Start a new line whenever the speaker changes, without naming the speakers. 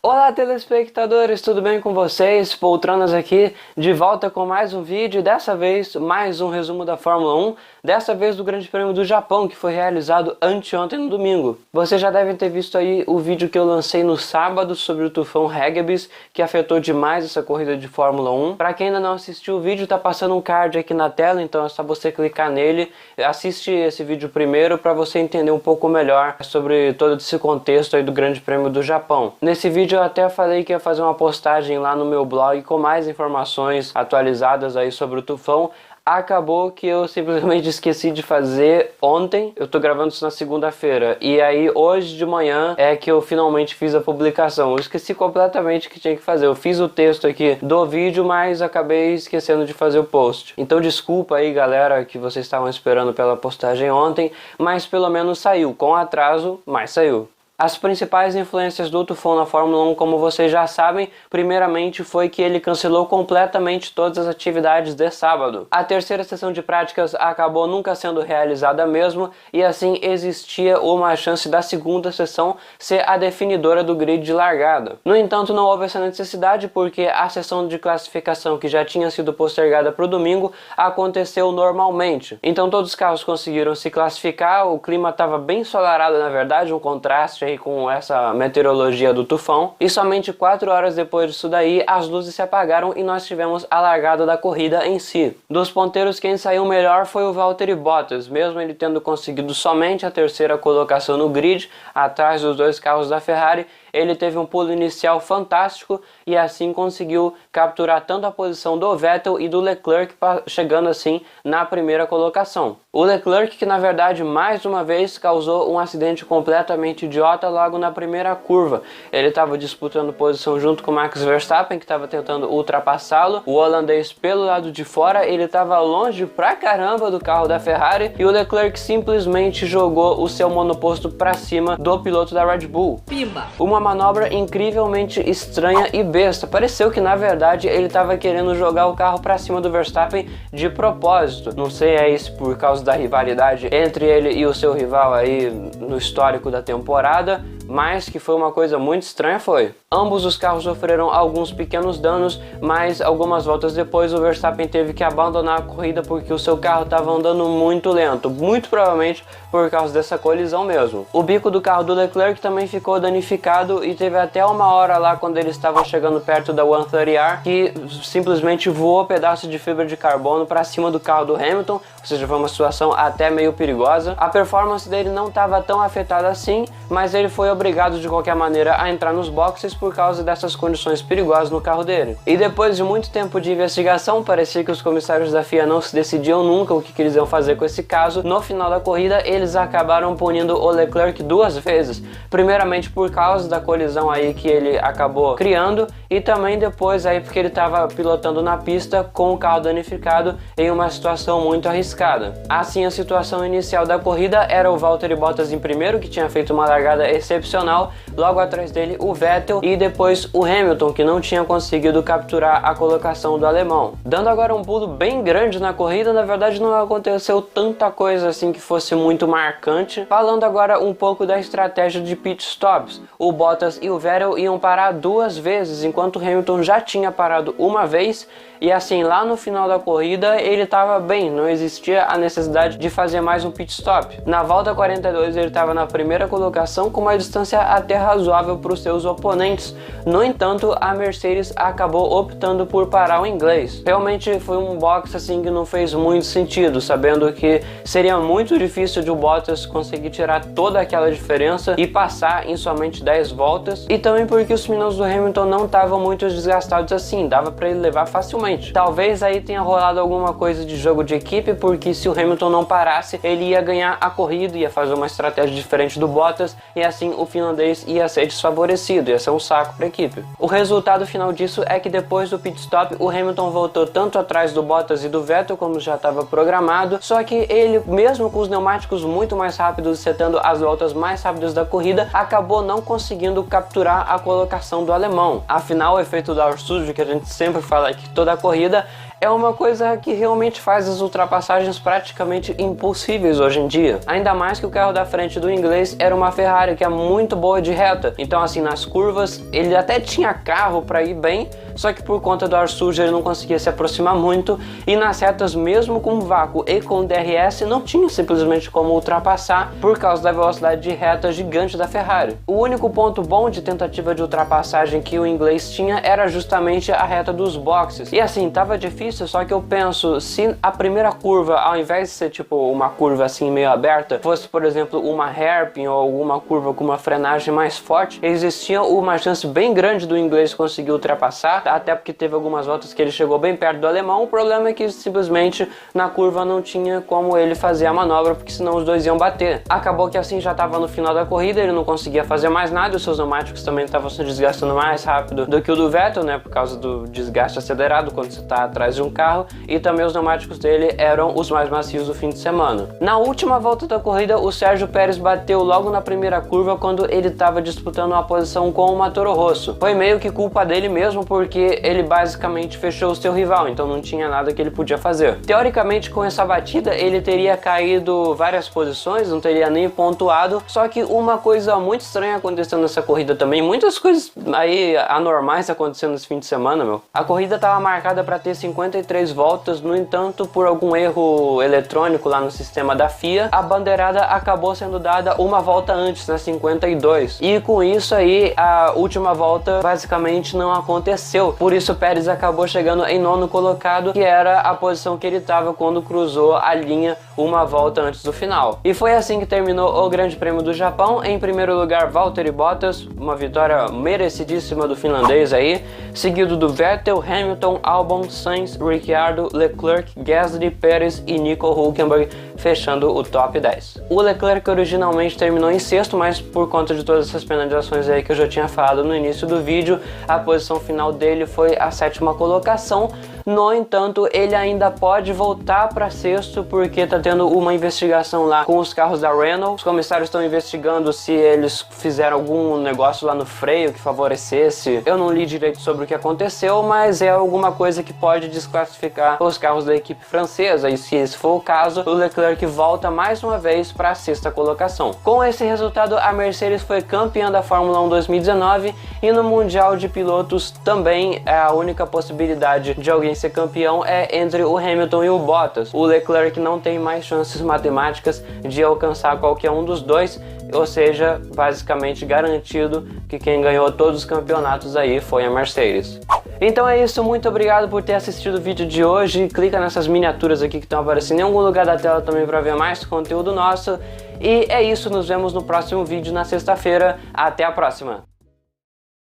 Olá telespectadores, tudo bem com vocês? Poltronas aqui, de volta com mais um vídeo, dessa vez mais um resumo da Fórmula 1, dessa vez do Grande Prêmio do Japão, que foi realizado anteontem no domingo. Vocês já devem ter visto aí o vídeo que eu lancei no sábado sobre o tufão Hagibis, que afetou demais essa corrida de Fórmula 1. Para quem ainda não assistiu o vídeo, tá passando um card aqui na tela, então é só você clicar nele, assiste esse vídeo primeiro para você entender um pouco melhor sobre todo esse contexto aí do Grande Prêmio do Japão. Nesse vídeo eu até falei que ia fazer uma postagem lá no meu blog com mais informações atualizadas aí sobre o tufão. Acabou que eu simplesmente esqueci de fazer ontem, eu tô gravando isso na segunda-feira, e aí hoje de manhã é que eu finalmente fiz a publicação. Eu esqueci completamente o que tinha que fazer, eu fiz o texto aqui do vídeo, mas acabei esquecendo de fazer o post. Então desculpa aí galera que vocês estavam esperando pela postagem ontem, mas pelo menos saiu, com atraso, mas saiu. As principais influências do tufão na Fórmula 1, como vocês já sabem, primeiramente foi que ele cancelou completamente todas as atividades de sábado. A terceira sessão de práticas acabou nunca sendo realizada mesmo, e assim existia uma chance da segunda sessão ser a definidora do grid de largada. No entanto, não houve essa necessidade porque a sessão de classificação que já tinha sido postergada para o domingo aconteceu normalmente. Então todos os carros conseguiram se classificar, o clima estava bem ensolarado na verdade, um contraste com essa meteorologia do tufão, e somente 4 horas depois disso daí as luzes se apagaram e nós tivemos a largada da corrida em si. Dos ponteiros quem saiu melhor foi o Valtteri Bottas, mesmo ele tendo conseguido somente a terceira colocação no grid, atrás dos dois carros da Ferrari. Ele teve um pulo inicial fantástico e assim conseguiu capturar tanto a posição do Vettel e do Leclerc, chegando assim na primeira colocação. O Leclerc, que na verdade mais uma vez causou um acidente completamente idiota logo na primeira curva. Ele estava disputando posição junto com Max Verstappen, que estava tentando ultrapassá-lo. O holandês pelo lado de fora, ele estava longe pra caramba do carro da Ferrari, e o Leclerc simplesmente jogou o seu monoposto para cima do piloto da Red Bull. Pimba! Uma manobra incrivelmente estranha e besta. Pareceu que na verdade ele estava querendo jogar o carro para cima do Verstappen de propósito. Não sei aí se por causa da rivalidade entre ele e o seu rival aí no histórico da temporada, mas que foi uma coisa muito estranha foi. Ambos os carros sofreram alguns pequenos danos, mas algumas voltas depois o Verstappen teve que abandonar a corrida porque o seu carro estava andando muito lento, muito provavelmente por causa dessa colisão mesmo. O bico do carro do Leclerc também ficou danificado e teve até uma hora lá quando eles estavam chegando perto da 130R que simplesmente voou pedaço de fibra de carbono para cima do carro do Hamilton, ou seja, foi uma situação até meio perigosa. A performance dele não estava tão afetada assim, mas ele foi obrigado de qualquer maneira a entrar nos boxes por causa dessas condições perigosas no carro dele. E depois de muito tempo de investigação, parecia que os comissários da FIA não se decidiam nunca o que eles iam fazer com esse caso. No final da corrida, eles acabaram punindo o Leclerc 2 vezes. Primeiramente por causa da colisão aí que ele acabou criando, e também depois aí porque ele estava pilotando na pista com o carro danificado em uma situação muito arriscada. Assim, a situação inicial da corrida era o Valtteri Bottas em primeiro, que tinha feito uma largada excepcional, logo atrás dele o Vettel e depois o Hamilton, que não tinha conseguido capturar a colocação do alemão. Dando agora um pulo bem grande na corrida, na verdade não aconteceu tanta coisa assim que fosse muito marcante. Falando agora um pouco da estratégia de pit stops, o Bottas e o Vettel iam parar 2 vezes, enquanto o Hamilton já tinha parado uma vez, e assim lá no final da corrida ele estava bem, não existia a necessidade de fazer mais um pit stop. Na volta 42 ele estava na primeira colocação com uma distância até razoável para os seus oponentes. No entanto, a Mercedes acabou optando por parar o inglês. Realmente foi um box assim que não fez muito sentido, sabendo que seria muito difícil de o Bottas conseguir tirar toda aquela diferença e passar em somente 10 voltas, e também porque os pneus do Hamilton não estavam muito desgastados assim, dava para ele levar facilmente. Talvez aí tenha rolado alguma coisa de jogo de equipe, porque se o Hamilton não parasse, ele ia ganhar a corrida, ia fazer uma estratégia diferente do Bottas, e assim o finlandês ia ser desfavorecido, ia ser um saco para a equipe. O resultado final disso é que depois do pit stop, o Hamilton voltou tanto atrás do Bottas e do Vettel como já estava programado, só que ele, mesmo com os pneumáticos muito mais rápidos, setando as voltas mais rápidas da corrida, acabou não conseguindo capturar a colocação do alemão. Afinal, o efeito do ar sujo, que a gente sempre fala aqui toda a corrida, é uma coisa que realmente faz as ultrapassagens praticamente impossíveis hoje em dia. Ainda mais que o carro da frente do inglês era uma Ferrari que é muito boa de reta, então assim, nas curvas ele até tinha carro para ir bem, só que por conta do ar sujo ele não conseguia se aproximar muito, e nas retas mesmo com vácuo e com DRS não tinha simplesmente como ultrapassar por causa da velocidade de reta gigante da Ferrari. O único ponto bom de tentativa de ultrapassagem que o inglês tinha era justamente a reta dos boxes, e assim, tava difícil, só que eu penso, se a primeira curva, ao invés de ser tipo uma curva assim meio aberta, fosse por exemplo uma hairpin ou alguma curva com uma frenagem mais forte, existia uma chance bem grande do inglês conseguir ultrapassar, até porque teve algumas voltas que ele chegou bem perto do alemão. O problema é que simplesmente na curva não tinha como ele fazer a manobra, porque senão os dois iam bater. Acabou que assim já estava no final da corrida, ele não conseguia fazer mais nada, os seus pneumáticos também estavam se desgastando mais rápido do que o do Vettel, né, por causa do desgaste acelerado quando você está atrás de um carro, e também os pneumáticos dele eram os mais macios do fim de semana. Na última volta da corrida, o Sérgio Pérez bateu logo na primeira curva quando ele estava disputando uma posição com o Toro Rosso. Foi meio que culpa dele mesmo, porque ele basicamente fechou o seu rival, então não tinha nada que ele podia fazer. Teoricamente, com essa batida, ele teria caído várias posições, não teria nem pontuado, só que uma coisa muito estranha aconteceu nessa corrida também, muitas coisas aí anormais acontecendo nesse fim de semana, meu. A corrida estava marcada para ter 53 voltas, no entanto, por algum erro eletrônico lá no sistema da FIA, a bandeirada acabou sendo dada uma volta antes, na 52, e com isso aí, a última volta basicamente não aconteceu. Por isso o Pérez acabou chegando em nono colocado, que era a posição que ele estava quando cruzou a linha uma volta antes do final. E foi assim que terminou o Grande Prêmio do Japão. Em primeiro lugar, Valtteri Bottas, uma vitória merecidíssima do finlandês aí, seguido do Vettel, Hamilton, Albon, Sainz, Ricciardo, Leclerc, Gasly, Pérez e Nico Hülkenberg, fechando o top 10. O Leclerc originalmente terminou em sexto, mas por conta de todas essas penalizações aí que eu já tinha falado no início do vídeo, a posição final dele foi a sétima colocação. No entanto, ele ainda pode voltar para sexto, porque tá tendo uma investigação lá com os carros da Renault. Os comissários estão investigando se eles fizeram algum negócio lá no freio que favorecesse. Eu não li direito sobre o que aconteceu, mas é alguma coisa que pode desclassificar os carros da equipe francesa, e se esse for o caso, o Leclerc volta mais uma vez para a sexta colocação. Com esse resultado, a Mercedes foi campeã da Fórmula 1 2019, e no Mundial de Pilotos também é a única possibilidade de alguém ser campeão é entre o Hamilton e o Bottas. O Leclerc não tem mais chances matemáticas de alcançar qualquer um dos dois, ou seja, basicamente garantido que quem ganhou todos os campeonatos aí foi a Mercedes. Então é isso, muito obrigado por ter assistido o vídeo de hoje. Clica nessas miniaturas aqui que estão aparecendo em algum lugar da tela também para ver mais conteúdo nosso. E é isso, nos vemos no próximo vídeo na sexta-feira. Até a próxima!